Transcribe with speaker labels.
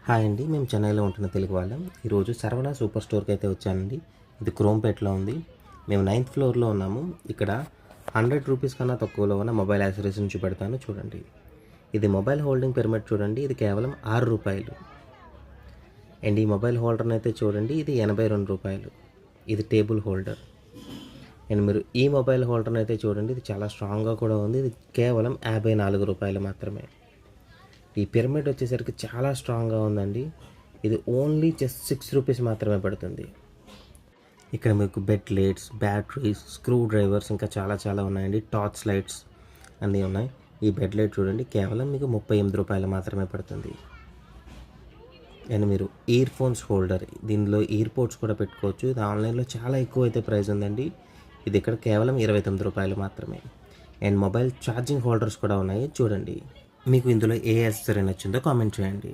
Speaker 1: Hi అండి, మేము చెన్నైలో ఉంటున్న తెలుగు వాళ్ళం. ఈరోజు సరవణ సూపర్ స్టోర్కి అయితే వచ్చానండి. ఇది క్రోంపేట్లో ఉంది. మేము 9th ఫ్లోర్లో ఉన్నాము. ఇక్కడ 100 రూపీస్ కన్నా తక్కువలో ఉన్న మొబైల్ యాక్సెసరీస్ నుంచి పెడతాను చూడండి. ఇది మొబైల్ హోల్డింగ్ పిరమిడ్ చూడండి. ఇది కేవలం 6 రూపాయలు. అండ్ ఈ మొబైల్ హోల్డర్ని అయితే చూడండి, ఇది 82 రూపాయలు. ఇది టేబుల్ హోల్డర్. అండ్ మీరు ఈ మొబైల్ హోల్డర్ని అయితే చూడండి, ఇది చాలా స్ట్రాంగ్గా కూడా ఉంది. ఇది కేవలం 54 రూపాయలు మాత్రమే. ఈ పిరమిడ్ వచ్చేసరికి చాలా స్ట్రాంగ్గా ఉందండి. ఇది ఓన్లీ జస్ట్ 6 రూపీస్ మాత్రమే పడుతుంది. ఇక్కడ మీకు bed lights, batteries, screw drivers ఇంకా చాలా ఉన్నాయండి. టార్చ్ లైట్స్ అన్నీ ఉన్నాయి. ఈ బెడ్ లైట్ చూడండి, కేవలం మీకు 38 రూపాయలు మాత్రమే పడుతుంది. అండ్ మీరు ఇయర్ ఫోన్స్ హోల్డర్, దీనిలో ఇయర్ పోడ్స్ కూడా పెట్టుకోవచ్చు. ఇది ఆన్లైన్లో చాలా ఎక్కువ అయితే ప్రైస్ ఉందండి. ఇది ఇక్కడ కేవలం 29 రూపాయలు మాత్రమే. అండ్ మొబైల్ ఛార్జింగ్ హోల్డర్స్ కూడా ఉన్నాయి చూడండి. మీకు ఇందులో ఏ యాక్సెసరీ నచ్చిందో కామెంట్ చేయండి.